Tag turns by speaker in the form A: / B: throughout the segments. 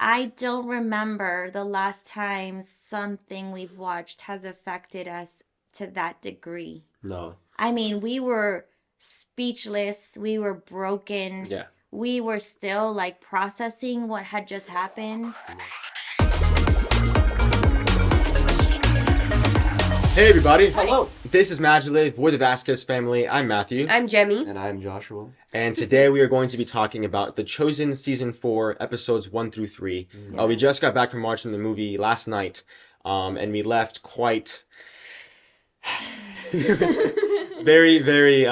A: I don't remember the last time something we've watched has affected us to that degree.
B: No.
A: I mean, we were speechless, we were broken.
B: Yeah.
A: We were still like processing what had just happened.
B: Hey everybody.
C: Hello.
B: This is MaJeliv. We're the Vasquez family. I'm Matthew.
D: I'm Jemmy.
C: And I'm Joshua.
B: And today we are going to be talking about The Chosen Season 4, episodes 1 through 3.
A: Yes.
B: We just got back from watching the movie last night, and we left quite... very, very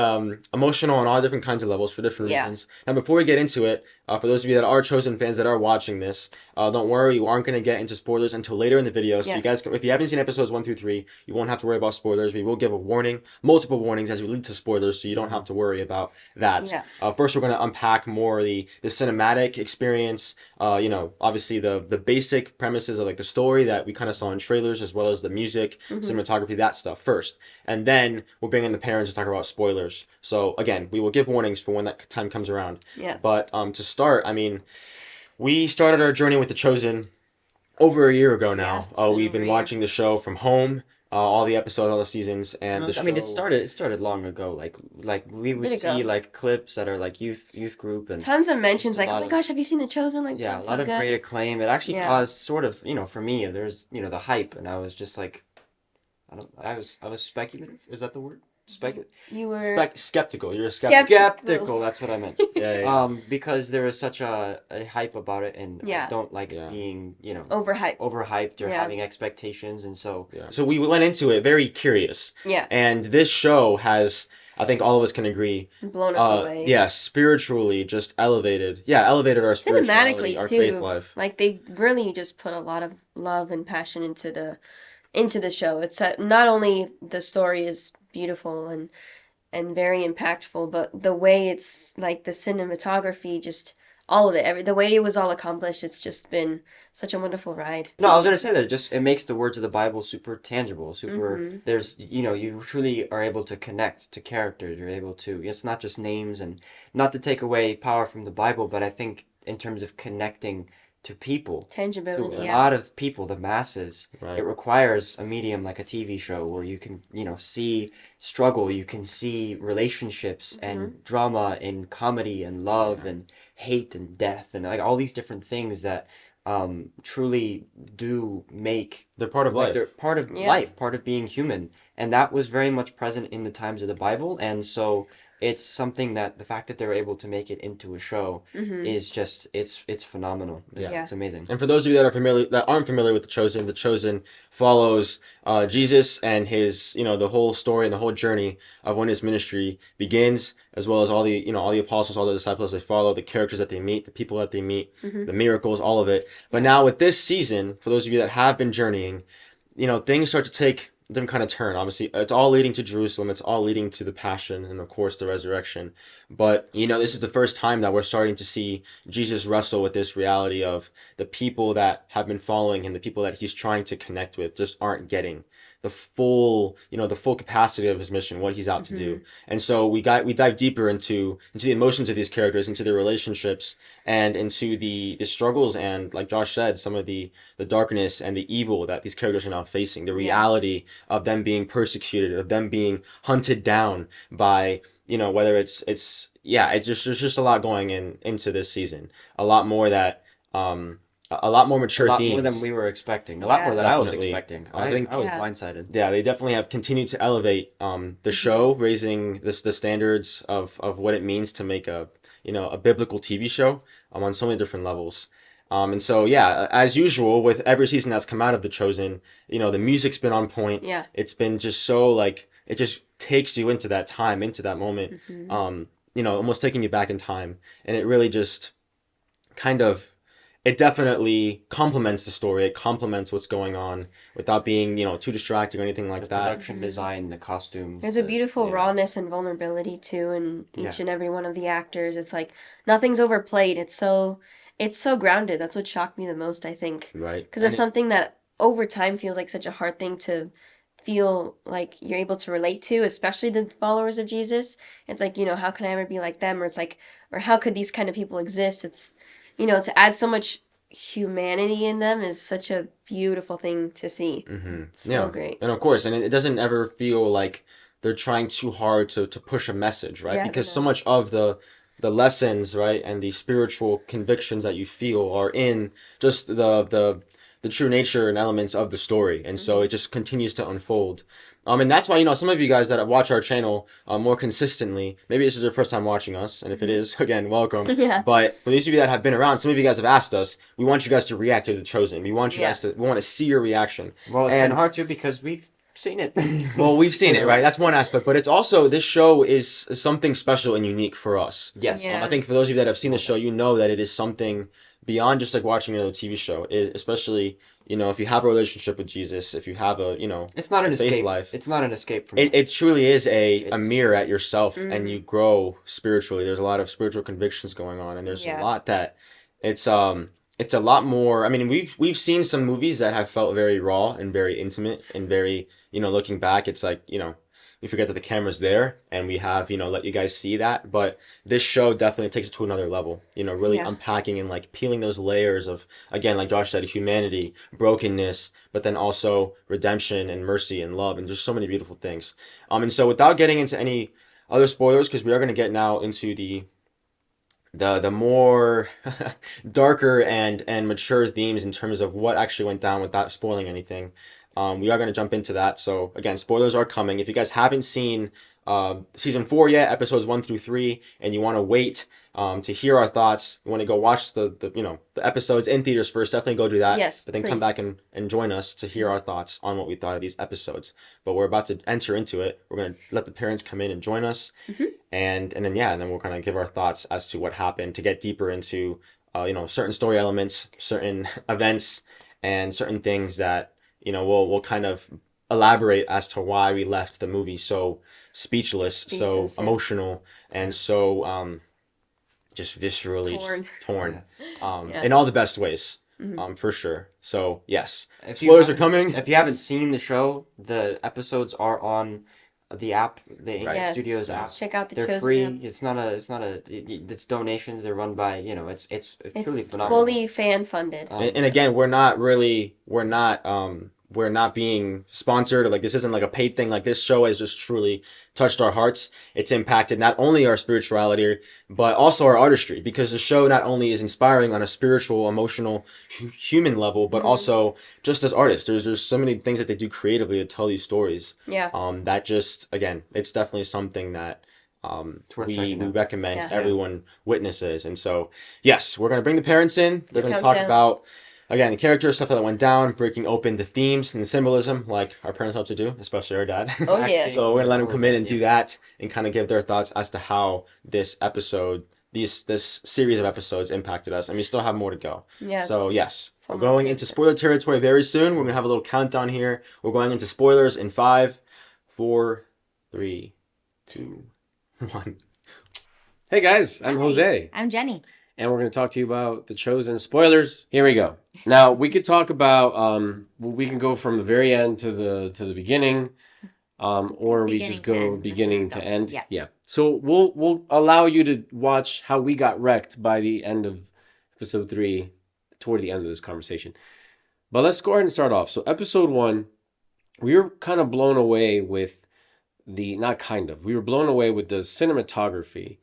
B: emotional on all different kinds of levels for different reasons. Now, before we get into it, for those of you that are Chosen fans that are watching this, don't worry, you aren't going to get into spoilers until later in the video. So you guys, if you haven't seen episodes 1 through 3, you won't have to worry about spoilers. We will give a warning, multiple warnings as we lead to spoilers, so you don't have to worry about that.
D: Yes.
B: First, we're going to unpack more the cinematic experience. Obviously the basic premises of like the story that we kind of saw in trailers, as well as the music, cinematography, that stuff first, and then we'll bring in the parents to talk about spoilers. So again, we will give warnings for when that time comes around.
D: Yes.
B: But to start, I mean, we started our journey with The Chosen over a year ago now. We've been watching the show from home, all the episodes, all the seasons, and the show...
C: I mean, it started long ago. Like we would see like clips that are like youth group and
D: tons of mentions. Like, oh my gosh, have you seen The Chosen? Like,
C: a lot of great acclaim. It actually caused sort of, for me, there's the hype, and I was just like, I was speculative. Is that the word?
D: You were
B: skeptical. You're
C: skeptical. That's what I meant.
B: Yeah.
C: Because there was such a hype about it, and I don't like being overhyped or having expectations, and so
B: So we went into it very curious.
D: Yeah.
B: And this show has, I think all of us can agree,
D: blown us away.
B: Yeah, spiritually just elevated our spirituality, our faith life.
D: Like they really just put a lot of love and passion into the show. It's not only the story is beautiful and very impactful, but the way it's like the cinematography, just all of it, the way it was all accomplished, it's just been such a wonderful ride.
C: No, I was gonna say that it makes the words of the Bible super tangible, there's you truly are able to connect to characters. You're able to, it's not just names, and not to take away power from the Bible, but I think in terms of connecting to people,
D: tangibility,
C: to a lot of people, the masses,
B: right.
C: It requires a medium like a TV show where you can see struggle, you can see relationships and drama and comedy and love and hate and death and like all these different things that truly do make,
B: they're part of life.
C: They're part of life, part of being human, and that was very much present in the times of the Bible. And so it's something that the fact that they're able to make it into a show is just it's phenomenal. It's amazing.
B: And for those of you that aren't familiar with The Chosen follows Jesus and his the whole story and the whole journey of when his ministry begins, as well as all the all the apostles, all the disciples they follow, the characters that they meet, the people that they meet, the miracles, all of it. But now with this season, for those of you that have been journeying, things start to take different kind of turn. Obviously, it's all leading to Jerusalem. It's all leading to the passion and, of course, the resurrection. But, this is the first time that we're starting to see Jesus wrestle with this reality of the people that have been following him, the people that he's trying to connect with, just aren't getting the full capacity of his mission, what he's out to do. And so we dive deeper into the emotions of these characters, into their relationships, and into the struggles and, like Josh said, some of the darkness and the evil that these characters are now facing, the reality of them being persecuted, of them being hunted down by, whether it's there's just a lot going into this season. A lot more that a lot more mature themes.
C: A lot more than we were expecting. A lot more than I was expecting. I think I was blindsided.
B: Yeah, they definitely have continued to elevate the show, raising the standards of what it means to make a biblical TV show on so many different levels. And so, as usual, with every season that's come out of The Chosen, the music's been on point.
D: Yeah.
B: It's been just so, it just takes you into that time, into that moment, almost taking you back in time. And it really just it definitely complements the story. It complements what's going on without being, too distracting or anything like that.
C: The production design, the costumes.
D: There's a beautiful rawness and vulnerability, too, in each and every one of the actors. It's like nothing's overplayed. It's so grounded. That's what shocked me the most, I think.
B: Right.
D: Because there's something that over time feels like such a hard thing to feel like you're able to relate to, especially the followers of Jesus. It's like, how can I ever be like them? Or it's like, or how could these kind of people exist? It's, to add so much humanity in them is such a beautiful thing to see. So great.
B: And of course, and it doesn't ever feel like they're trying too hard to push a message, right?
D: Yeah,
B: Because so
D: no.
B: much of the lessons, right, and the spiritual convictions that you feel are in just the true nature and elements of the story, and so it just continues to unfold. And that's why, some of you guys that watch our channel more consistently, maybe this is your first time watching us, and if it is, again, welcome.
D: Yeah.
B: But for those of you that have been around, some of you guys have asked us, we want you guys to react to The Chosen. We want you guys we want to see your reaction.
C: Well, it's
B: And-
C: been hard to because we've seen it.
B: Well, we've seen it, right? That's one aspect, but it's also, this show is something special and unique for us.
C: Yes.
D: Yeah.
B: I think for those of you that have seen the show, you know that it is something beyond just like watching another TV show. Especially, if you have a relationship with Jesus, if you have a,
C: It's not an
B: faith
C: escape.
B: life.
C: It's not an escape from
B: It truly is a
C: It's-
B: mirror at yourself, and you grow spiritually. There's a lot of spiritual convictions going on, and there's a
D: Yeah.
B: lot that it's a lot more. I mean, we've seen some movies that have felt very raw and very intimate and very, looking back, it's like, we forget that the camera's there and we have, let you guys see that. But this show definitely takes it to another level, really
D: Yeah.
B: unpacking and like peeling those layers of, again, like Josh said, humanity, brokenness, but then also redemption and mercy and love, and just so many beautiful things. And so without getting into any other spoilers, because we are going to get now into the more darker and mature themes in terms of what actually went down without spoiling anything. We are going to jump into that. So again, spoilers are coming. If you guys haven't seen season 4 yet, episodes 1 through 3, and you want to wait to hear our thoughts, you want to go watch the episodes in theaters first, definitely go do that.
D: Yes,
B: But then come
D: please.
B: back and join us to hear our thoughts on what we thought of these episodes. But we're about to enter into it. We're going to let the parents come in and join us. And then we'll kind of give our thoughts as to what happened, to get deeper into certain story elements, certain events, and certain things that we'll kind of elaborate as to why we left the movie so speechless, so
D: Speechless, yeah.
B: emotional, and so just viscerally torn
D: Yeah.
B: in all the best ways, for sure. So yes,
C: If
B: spoilers
C: you
B: are coming.
C: If you haven't seen the show, the episodes are on the app, the Ink
D: Yes.
C: Studios app.
D: Let's check out the
C: They're
D: Chosen
C: free.
D: app.
C: It's donations. They're run by, it's
D: It's
C: truly phenomenal.
D: fully fan funded.
B: And again, we're not being sponsored, or like this isn't like a paid thing. Like, this show has just truly touched our hearts. It's impacted not only our spirituality, but also our artistry, because the show not only is inspiring on a spiritual, emotional, human level, but also just as artists. There's so many things that they do creatively to tell these stories.
D: Yeah.
B: That just, again, it's definitely something that
C: worth
B: we
C: checking out.
B: recommend
D: Yeah.
B: everyone witnesses. And so, yes, we're going to bring the parents in. They're going to talk
D: Countdown.
B: about, again, the characters, stuff that went down, breaking open the themes and the symbolism, like our parents love to do, especially our dad.
D: Oh, yeah.
C: Acting.
B: So we're going to let them come in and do that and kind of give their thoughts as to how this episode, this series of episodes impacted us. And we still have more to go.
D: Yes.
B: So, yes, we're
D: From
B: going into spoiler territory very soon. We're going to have a little countdown here. We're going into spoilers in 5, 4, 3, 2, 1.
E: Hey guys, I'm
A: Hi.
E: Jose,
A: I'm Jenny.
E: and we're going to talk to you about The Chosen. Spoilers. Here we go. Now we could talk about. We can go from the very end to the beginning, or we
A: Beginning
E: just
A: to
E: go
A: end. Let's
E: beginning
A: just
E: to
A: go.
E: end.
A: Yeah.
E: So we'll allow you to watch how we got wrecked by the end of episode 3, toward the end of this conversation. But let's go ahead and start off. So episode 1, we were kind of blown away with we were blown away with the cinematography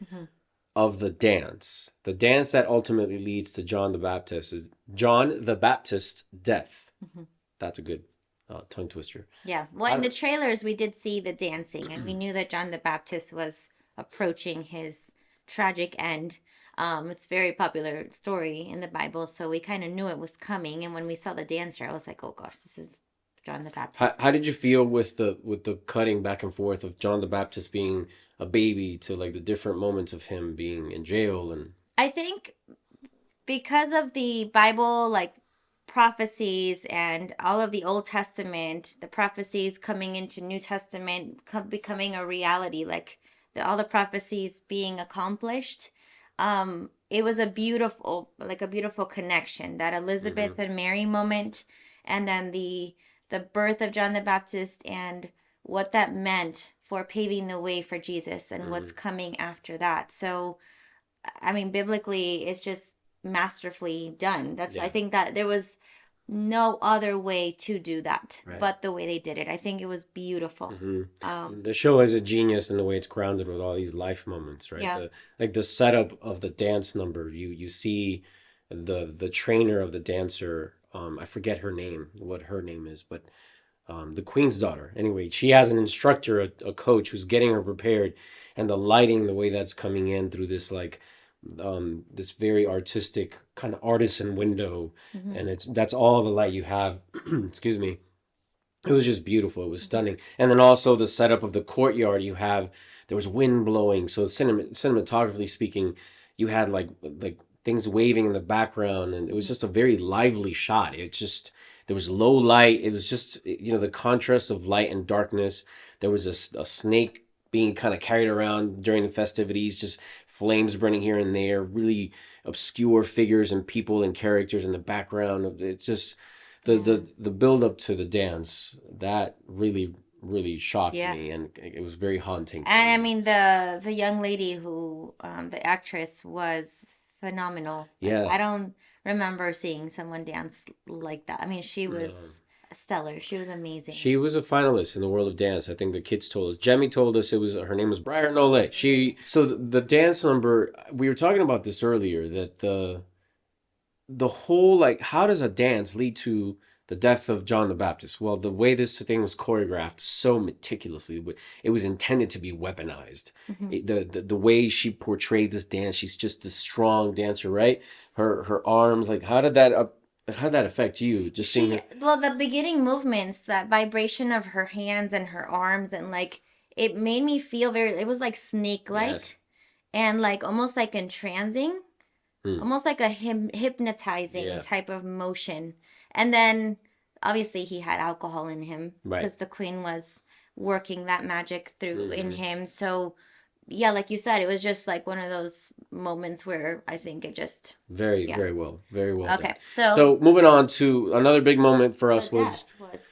E: of the dance that ultimately leads to John the Baptist's death. That's a good tongue twister.
A: Yeah. Well, in the trailers, we did see the dancing, and we knew that John the Baptist was approaching his tragic end. It's a very popular story in the Bible, so we kind of knew it was coming. And when we saw the dancer, I was like, "Oh gosh, this is John the Baptist."
E: How did you feel with the cutting back and forth of John the Baptist being a baby to like the different moments of him being in jail? And
A: I think because of the Bible, like prophecies and all of the Old Testament, the prophecies coming into New Testament, becoming a reality, like all the prophecies being accomplished. It was a beautiful connection, that Elizabeth and Mary moment, and then the birth of John the Baptist and what that meant for paving the way for Jesus and what's coming after that. So, I mean, biblically, it's just masterfully done. I
E: Yeah.
A: think that there was no other way to do that
E: Right.
A: but the way they did it. I think it was beautiful.
E: The show is a genius in the way it's grounded with all these life moments, right?
A: Yeah.
E: The setup of the dance number. You see the trainer of the dancer. I forget her name, what her name is, but the queen's daughter. Anyway, she has an instructor, a coach who's getting her prepared, and the lighting, the way that's coming in through this like this very artistic kind of artisan window, and that's all the light you have. Excuse me. It was just beautiful. It was stunning. And then also the setup of the courtyard. There was wind blowing. So cinematographically speaking, you had like things waving in the background, and it was just a very lively shot. There was low light. It was just, the contrast of light and darkness. There was a snake being kind of carried around during the festivities, just flames burning here and there, really obscure figures and people and characters in the background. It's just the build up to the dance that really shocked
A: Yeah.
E: me, and it was very haunting.
A: And I mean the young lady who the actress was phenomenal. Like,
E: Yeah.
A: I don't remember seeing someone dance like that. I mean, she was stellar. She was amazing.
E: She was a finalist in the world of dance. I think the kids told us. Jemmy told us her name was Briar Nole. So the dance number, we were talking about this earlier, that the whole, like, how does a dance lead to the death of John the Baptist? Well, the way this thing was choreographed so meticulously, it was intended to be weaponized. The way she portrayed this dance, she's just this strong dancer, right? Her arms, like, how did that affect you? Just seeing her.
A: Well, the beginning movements, that vibration of her hands and her arms, and like it made me feel it was like snake-like.
E: Yes.
A: And like almost like entrancing, almost like a hypnotizing
E: Yeah.
A: type of motion. And then obviously he had alcohol in him
E: Right.
A: because the queen was working that magic through in him. So yeah, like you said, it was just like one of those moments where I think it just
E: Very,
A: Yeah.
E: very well done.
A: okay. So
E: So moving on to another big moment for us
A: the
E: was
A: death was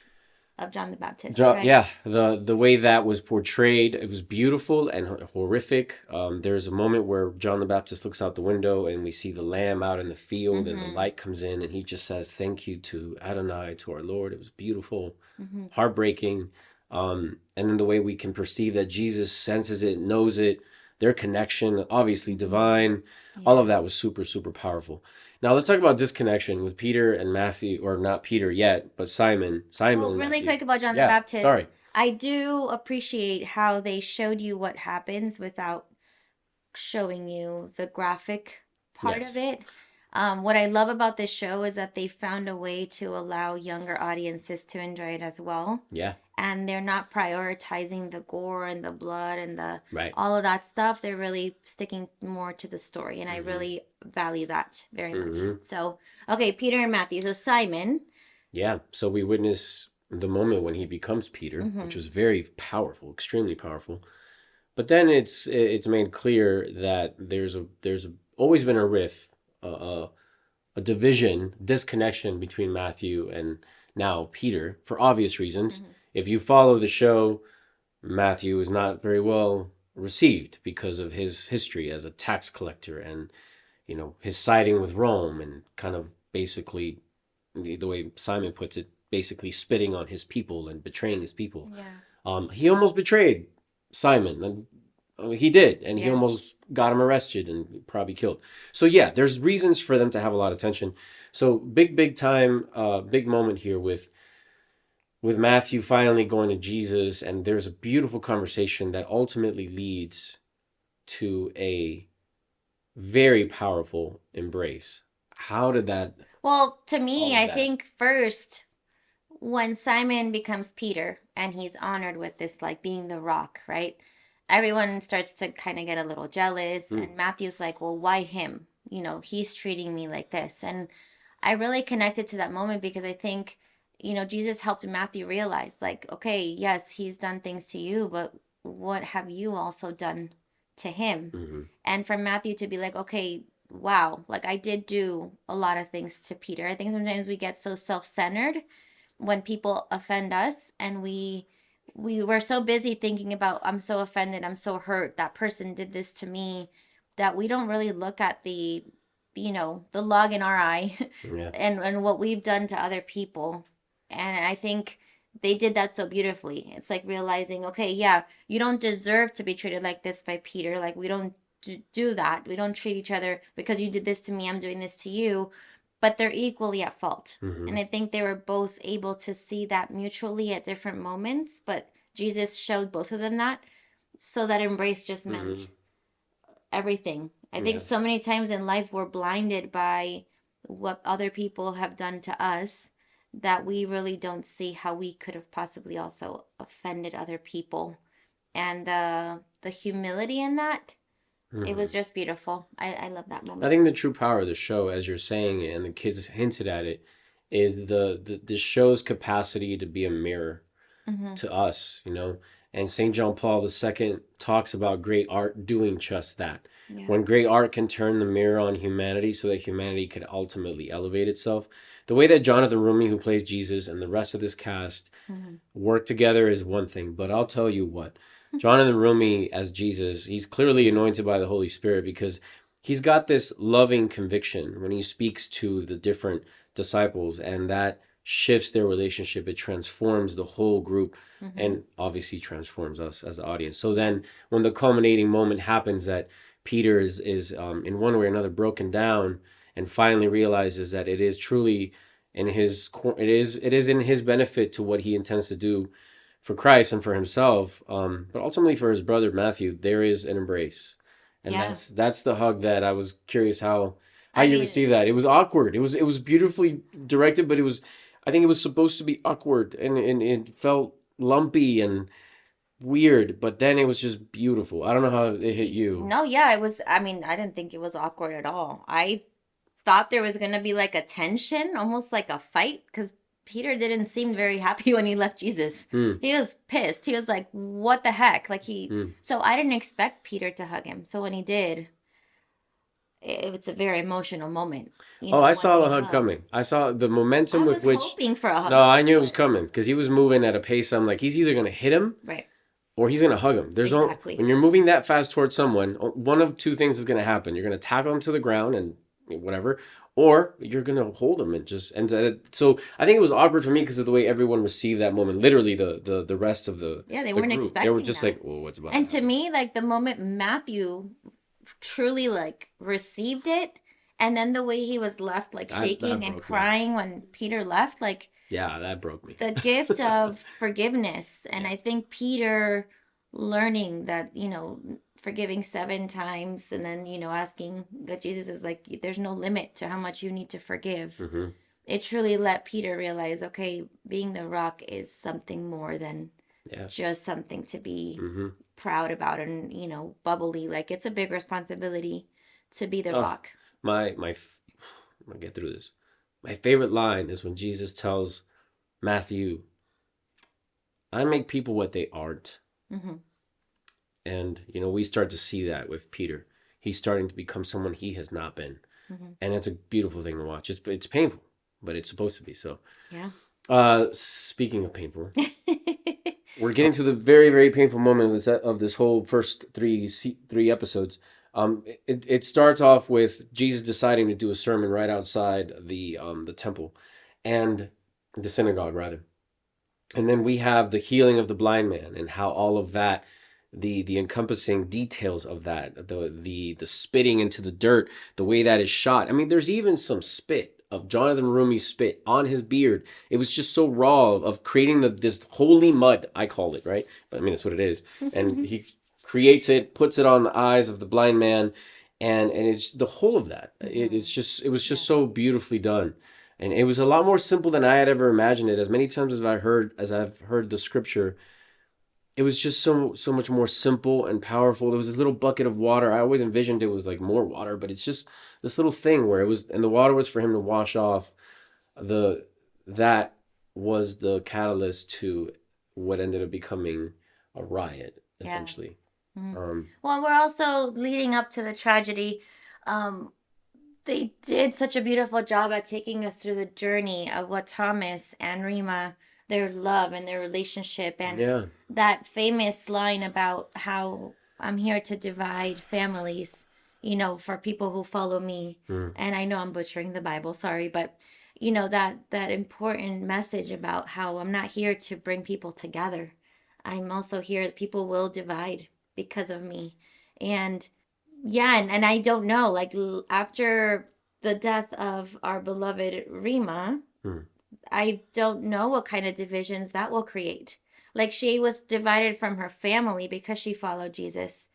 A: of John the Baptist, right?
E: yeah, the way that was portrayed. It was beautiful and horrific. There's a moment where John the Baptist looks out the window and we see the lamb out in the field, and the light comes in, and he just says, "Thank you to Adonai, to our Lord." It was beautiful, heartbreaking. And then the way we can perceive that Jesus senses it, knows it, their connection, obviously divine. All of that was super, super powerful. Now let's talk about disconnection with Peter and Matthew, or not Peter yet, but Simon.
A: Well,
E: and
A: really
E: Matthew.
A: quick about John
E: Yeah,
A: the Baptist.
E: sorry.
A: I do appreciate how they showed you what happens without showing you the graphic part
E: Yes.
A: of it. What I love about this show is that they found a way to allow younger audiences to enjoy it as well.
E: Yeah,
A: And they're not prioritizing the gore and the blood and the
E: right.
A: all of that stuff. They're really sticking more to the story. And I really value that very much. So, okay, Peter and Matthew. So Simon.
E: Yeah, so we witness the moment when he becomes Peter, which was very powerful, extremely powerful. But then it's made clear that there's always been a rift, a division, disconnection between Matthew and now Peter, for obvious reasons. If you follow the show, Matthew is not very well received because of his history as a tax collector, and his siding with Rome, and kind of basically, the way Simon puts it, basically spitting on his people and betraying his people.
A: Yeah.
E: He almost betrayed Simon, and he did, and he
A: Yeah.
E: almost got him arrested and probably killed. So yeah, there's reasons for them to have a lot of tension. So big time, big moment here with Matthew finally going to Jesus, and there's a beautiful conversation that ultimately leads to a very powerful embrace. How did that?
A: Well, to me,
E: All of
A: I
E: that.
A: think first, when Simon becomes Peter and he's honored with this, like being the rock, right? Everyone starts to kind of get a little jealous. And Matthew's like, well, why him? He's treating me like this. And I really connected to that moment because I think, Jesus helped Matthew realize, like, okay, yes, he's done things to you, but what have you also done to him? And for Matthew to be like, okay, wow, like I did do a lot of things to Peter. I think sometimes we get so self-centered when people offend us, and we were so busy thinking about, I'm so offended, I'm so hurt, that person did this to me, that we don't really look at the the log in our eye
E: Yeah.
A: and what we've done to other people. And I think they did that so beautifully. It's like realizing, okay, yeah, you don't deserve to be treated like this by Peter. Like, we don't do that. We don't treat each other because you did this to me, I'm doing this to you. But they're equally at fault.
E: Mm-hmm.
A: And I think they were both able to see that mutually at different moments. But Jesus showed both of them that. So that embrace just meant everything. I think
E: Yeah.
A: so many times in life we're blinded by what other people have done to us that we really don't see how we could have possibly also offended other people. And the humility in that, it was just beautiful. I love that
E: I
A: moment.
E: think the true power of the show, as you're saying it, and the kids hinted at it, is the show's capacity to be a mirror to us, And St. John Paul II talks about great art doing just that.
A: Yeah.
E: When great art can turn the mirror on humanity so that humanity could ultimately elevate itself. The way that Jonathan Rumi, who plays Jesus, and the rest of this cast work together is one thing. But I'll tell you what, Jonathan Rumi as Jesus, he's clearly anointed by the Holy Spirit because he's got this loving conviction when he speaks to the different disciples, and that shifts their relationship. It transforms the whole group and obviously transforms us as the audience. So then when the culminating moment happens that Peter is in one way or another broken down and finally realizes that it is truly in it is in his benefit to what he intends to do for Christ and for himself, but ultimately for his brother Matthew, there is an embrace. And
A: Yeah.
E: that's the hug that I was curious how
A: I
E: you
A: mean-
E: received that. It was awkward. It was beautifully directed, but I think it was supposed to be awkward and it felt lumpy and weird, but then it was just beautiful. I don't know how it hit you.
A: No, yeah, it was. I mean, I didn't think it was awkward at all. I thought there was going to be like a tension, almost like a fight, because Peter didn't seem very happy when he left Jesus. He was pissed. He was like, what the heck? Like so I didn't expect Peter to hug him. So when he did, it's a very emotional moment.
E: I
A: when
E: saw
A: they
E: the hug coming. I saw the momentum
A: I
E: with
A: was
E: which.
A: hoping for a hug.
E: No, I knew it was coming because he was moving at a pace. I'm like, he's either going to hit him
A: Right.
E: or he's going to hug him. There's
A: Exactly.
E: when you're moving that fast towards someone, one of two things is going to happen. You're going to tackle him to the ground and whatever, or you're going to hold him so I think it was awkward for me because of the way everyone received that moment. Literally the rest of the
A: Yeah, they
E: the
A: weren't
E: group.
A: expecting
E: They were just
A: that.
E: like, well, what's about
A: And
E: to
A: to
E: happen?
A: me, like the moment Matthew truly like received it, and then the way he was left like
E: That
A: shaking and
E: broke me.
A: crying when Peter left, like
E: Yeah, that broke me.
A: the gift of forgiveness. And I think Peter learning that, forgiving 7 times and then, asking that Jesus is like, there's no limit to how much you need to forgive. It truly let Peter realize, okay, being the rock is something more than just something to be proud about and, bubbly. Like it's a big responsibility to be the rock.
E: I'm gonna get through this. My favorite line is when Jesus tells Matthew, I make people what they aren't. And, we start to see that with Peter. He's starting to become someone he has not been. And it's a beautiful thing to watch. It's painful, but it's supposed to be. So, speaking of painful, we're getting to the very, very painful moment of this whole first three episodes. It starts off with Jesus deciding to do a sermon right outside the temple and the synagogue rather. And then we have the healing of the blind man and how all of that, the encompassing details of that, the spitting into the dirt, the way that is shot. I mean, there's even some spit of Jonathan Rumi's spit on his beard. It was just so raw of creating this holy mud, I call it, right? But I mean, that's what it is. And he creates it, puts it on the eyes of the blind man, and it's the whole of that. It was just so beautifully done. And it was a lot more simple than I had ever imagined it. As many times as I've heard the scripture, it was just so much more simple and powerful. There was this little bucket of water. I always envisioned it was like more water, but it's just this little thing where and the water was for him to wash off. That was the catalyst to what ended up becoming a riot, essentially.
A: Well, we're also leading up to the tragedy. They did such a beautiful job at taking us through the journey of what Thomas and Rima, their love and their relationship, and that famous line about how I'm here to divide families. for people who follow me.
E: Mm.
A: And I know I'm butchering the Bible, sorry, but that important message about how I'm not here to bring people together. I'm also here, people will divide because of me. And yeah, and I don't know, like after the death of our beloved Rima,
E: Mm.
A: I don't know what kind of divisions that will create. Like she was divided from her family because she followed Jesus.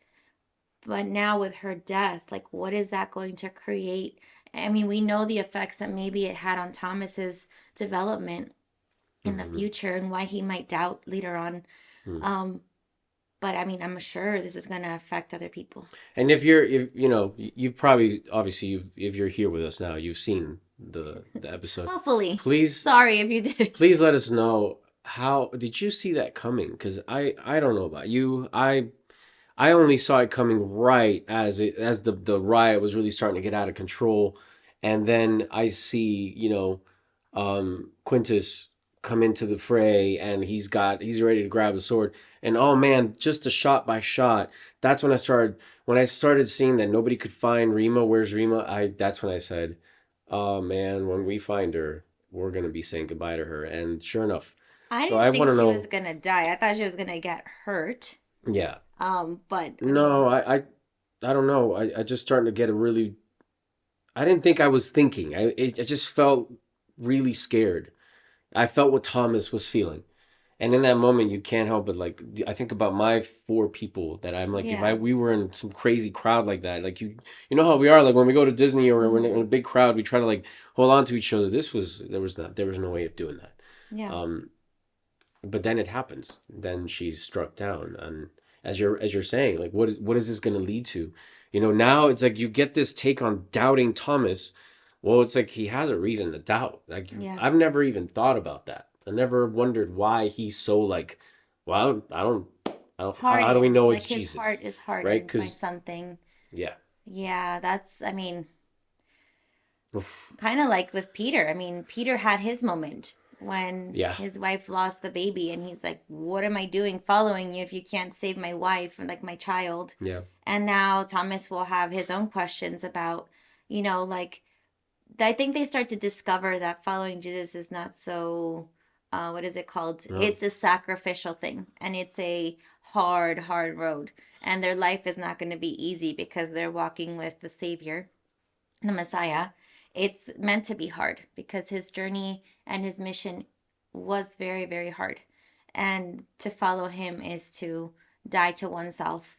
A: But now with her death, like what is that going to create? I mean, we know the effects that maybe it had on Thomas's development in the
E: Mhm.
A: future and why he might doubt later on.
E: Mm.
A: But I mean, I'm sure this is going to affect other people.
E: And you've probably, obviously, if you're here with us now, you've seen the episode.
A: Hopefully.
E: Please,
A: Sorry if you did.
E: please let us know, how did you see that coming? Because I don't know about you. I only saw it coming right as the riot was really starting to get out of control, and then I see Quintus come into the fray, and he's ready to grab the sword, and oh man, just a shot by shot. That's when I started seeing that nobody could find Rima. Where's Rima? That's when I said, oh man, when we find her, we're gonna be saying goodbye to her. And sure enough,
A: I
E: so I
A: didn't
E: want
A: think
E: to
A: she
E: know.
A: was going to die. I thought she was going to get hurt.
E: Yeah.
A: But I
E: No,
A: mean,
E: I don't know. I just starting to get a really. I didn't think I was thinking. I just felt really scared. I felt what Thomas was feeling, and in that moment, you can't help but like. I think about my four people that I'm like. If
A: yeah.
E: we were in some crazy crowd like that, like you know how we are. Like when we go to Disney or we're in a big crowd, we try to like hold on to each other. There was no way of doing that.
A: Yeah.
E: But then it happens. Then she's struck down, and as you're saying, like what is this going to lead to? Now it's like you get this take on doubting Thomas. Well, it's like he has a reason to doubt. Like
A: Yeah.
E: I've never even thought about that. I never wondered why he's so like, well, I don't. How do we
A: Hardened.
E: know
A: Like
E: it's
A: his
E: Jesus?
A: heart is
E: Right?
A: hardened by
E: Because
A: something.
E: yeah.
A: Yeah, I mean,
E: Oof.
A: kind of like with Peter. I mean, Peter had his moment when
E: Yeah.
A: his wife lost the baby, and he's like, "What am I doing following you if you can't save my wife and like my child?"
E: Yeah.
A: And now Thomas will have his own questions about, like I think they start to discover that following Jesus is not so, what is it called?
E: No.
A: It's a sacrificial thing, and it's a hard, hard road. And their life is not going to be easy because they're walking with the Savior, the Messiah. It's meant to be hard because his journey and his mission was very, very hard. And to follow him is to die to oneself.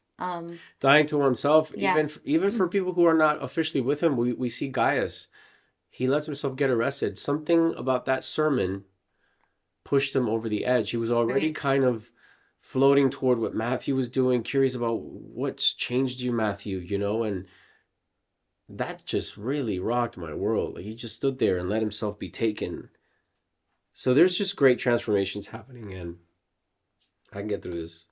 E: Dying to oneself,
A: Yeah.
E: even for people who are not officially with him, we see Gaius. He lets himself get arrested. Something about that sermon pushed him over the edge. He was already
A: Right.
E: kind of floating toward what Matthew was doing, curious about what's changed you, Matthew, and that just really rocked my world. Like he just stood there and let himself be taken. So there's just great transformations happening, and I can get through this.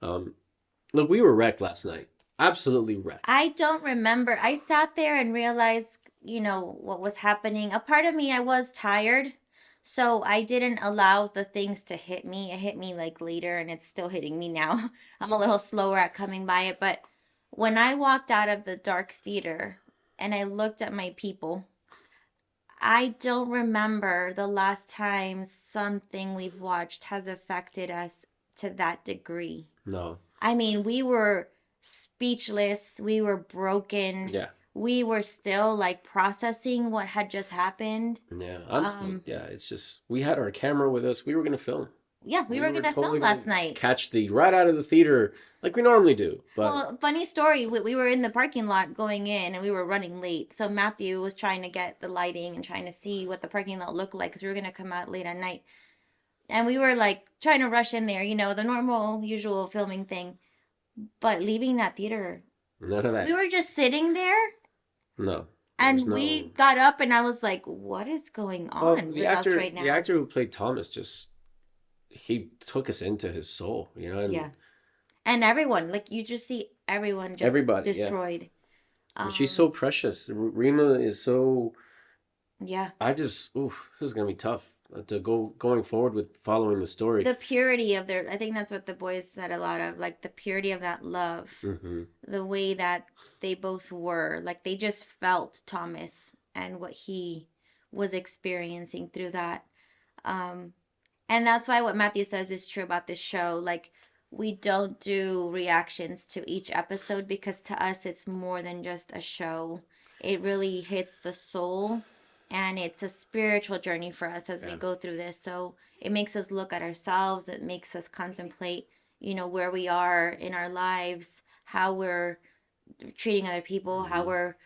E: Look, we were wrecked last night. Absolutely wrecked.
A: I don't remember. I sat there and realized, what was happening. A part of me, I was tired. So I didn't allow the things to hit me. It hit me like later, and it's still hitting me now. I'm a little slower at coming by it. But when I walked out of the dark theater and I looked at my people, I don't remember the last time something we've watched has affected us to that degree.
E: No.
A: I mean, we were speechless. We were broken.
E: Yeah.
A: We were still like processing what had just happened.
E: Yeah. I'm still. Yeah. It's just we had our camera with us. We were gonna film.
A: Yeah, we were gonna
E: totally
A: film last
E: gonna
A: night.
E: Catch the right out of the theater like we normally do. But
A: Well, funny story. We were in the parking lot going in, and we were running late. So Matthew was trying to get the lighting and trying to see what the parking lot looked like because we were gonna come out late at night. And we were like trying to rush in there, the normal, usual filming thing. But leaving that theater,
E: none of that.
A: we were just sitting there.
E: No.
A: And
E: There's
A: we
E: no.
A: got up, and I was like, "What is going
E: Well,
A: on with us right now?"
E: the actor who played Thomas he took us into his soul, and
A: Yeah, and everyone, like you just see everyone just
E: everybody, yeah.
A: destroyed.
E: She's so precious. Rima is so
A: Yeah.
E: this is gonna be tough to going forward with following the story.
A: The purity of I think that's what the boys said a lot of, like the purity of that love,
E: Mm-hmm.
A: the way that they both were, like they just felt Thomas and what he was experiencing through that. Um, and that's why what Matthew says is true about this show. Like, we don't do reactions to each episode because to us it's more than just a show. It really hits the soul, and it's a spiritual journey for us as we go through this. So it makes us look at ourselves, it makes us contemplate, where we are in our lives, how we're treating other people, how we're,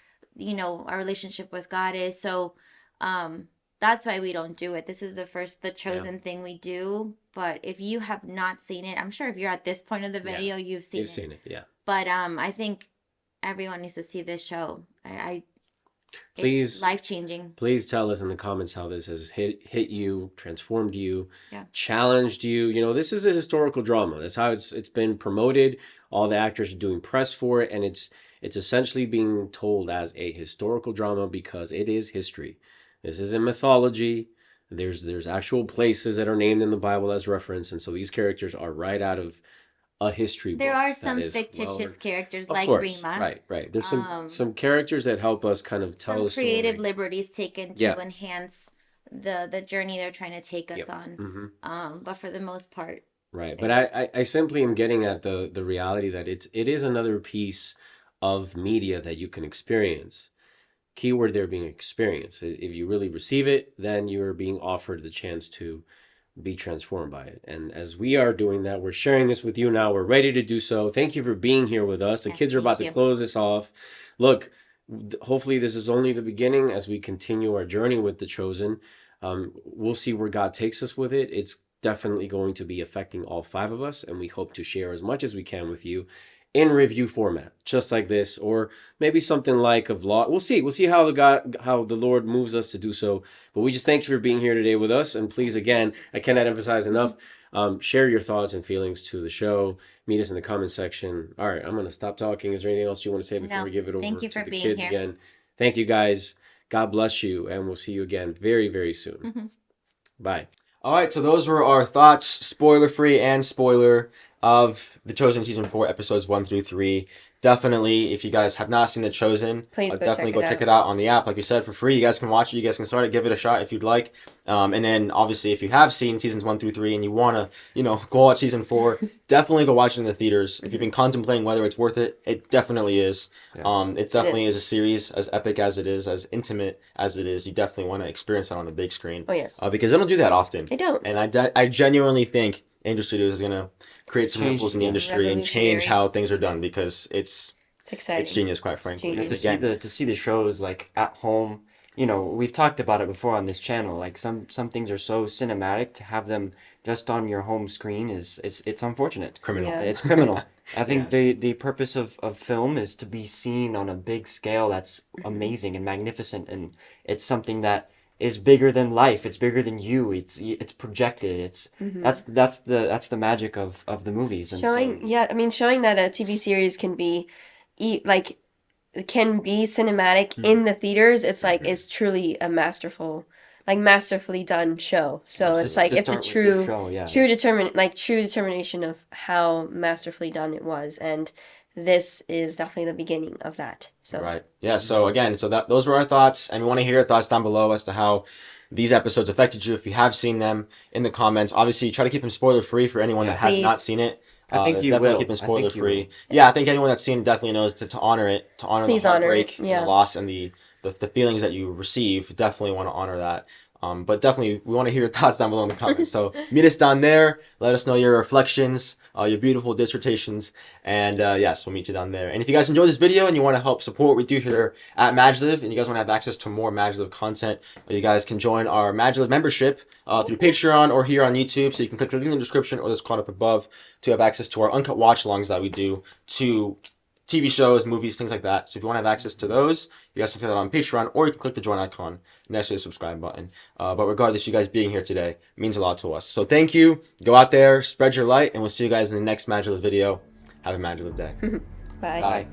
A: our relationship with God is. So that's why we don't do it. This is the chosen thing we do. But if you have not seen it, I'm sure if you're at this point of the video, you've seen it.
E: Yeah.
A: But I think everyone needs to see this show.
E: Please,
A: it's life-changing.
E: Please tell us in the comments how this has hit you, transformed you,
A: Yeah.
E: challenged you. This is a historical drama. That's how it's been promoted. All the actors are doing press for it, and it's essentially being told as a historical drama because it is history. This isn't mythology. There's actual places that are named in the Bible as reference, and so these characters are right out of a history book.
A: There are some fictitious characters like
E: course.
A: Rima.
E: Right. There's some characters that help us kind of tell
A: some
E: a story.
A: creative liberties taken to enhance the journey they're trying to take us on. But for the most part.
E: Right. But I simply am getting at the reality that it is another piece of media that you can experience. Keyword there being experience. If you really receive it, then you're being offered the chance to be transformed by it. And as we are doing that, we're sharing this with you now. We're ready to do so. Thank you for being here with us. The kids are about to close this off. Look, hopefully this is only the beginning as we continue our journey with The Chosen. We'll see where God takes us with it. It's definitely going to be affecting all 5 of us, and we hope to share as much as we can with you in review format, just like this, or maybe something like a vlog. We'll see how the Lord moves us to do so. But we just thank you for being here today with us, and please, again, I cannot emphasize enough, share your thoughts and feelings to the show. Meet us in the comment section. All right, I'm going to stop talking. Is there anything else you want to say before we give it over to the kids again? Thank you, guys. God bless you, and we'll see you again very, very soon. Bye.
B: All right, so those were our thoughts, spoiler-free and spoiler, of The Chosen Season 4, Episodes 1 through 3. Definitely, if you guys have not seen The Chosen,
D: please
B: definitely go check it out on the app. Like you said, for free. You guys can watch it. You guys can start it. Give it a shot if you'd like. And then, obviously, if you have seen Seasons 1 through 3 and you want to, go watch Season 4, definitely go watch it in the theaters. If you've been contemplating whether it's worth it, it definitely is. It definitely is a series, as epic as it is, as intimate as it is. You definitely want to experience that on the big screen.
D: Oh, yes.
B: Because they don't do that often.
D: They don't.
B: And I genuinely think Angel Studios is going to create some ripples in the industry and change how things are done, because it's
D: exciting.
B: It's genius, quite frankly.
C: To see the shows like at home, we've talked about it before on this channel. Like some things are so cinematic, to have them just on your home screen it's unfortunate.
B: Criminal.
D: Yeah.
C: It's criminal. I think the purpose of film is to be seen on a big scale that's amazing and magnificent, and it's something that is bigger than life. It's bigger than you. It's projected. It's that's the magic of the movies. And
D: showing that a TV series can be cinematic in the theaters. It's like it's truly a masterfully done show. So it's like it's a true determination of how masterfully done it was, and this is definitely the beginning of that. So
B: right, yeah. So again, those were our thoughts, and we want to hear your thoughts down below as to how these episodes affected you. If you have seen them, in the comments. Obviously, try to keep them spoiler free for anyone that has not seen it.
C: I think you
B: definitely
C: will.
B: Keep them spoiler free. Yeah, I think anyone that's seen it definitely knows to honor it, to honor the heartbreak, and the loss, and the feelings that you receive. Definitely want to honor that. But definitely, we want to hear your thoughts down below in the comments. So meet us down there. Let us know your reflections, your beautiful dissertations, and yes, we'll meet you down there. And if you guys enjoyed this video and you want to help support what we do here at MaJeliv, and you guys want to have access to more MaJeliv content, you guys can join our MaJeliv membership through Patreon or here on YouTube. So you can click the link in the description or this card up above to have access to our uncut watch-alongs that we do to TV shows, movies, things like that. So if you want to have access to those, you guys can click that on Patreon, or you can click the join icon next to the subscribe button. But regardless, you guys being here today means a lot to us. So thank you. Go out there, spread your light, and we'll see you guys in the next MaJeliv video. Have a MaJeliv day.
D: Bye.
B: Bye.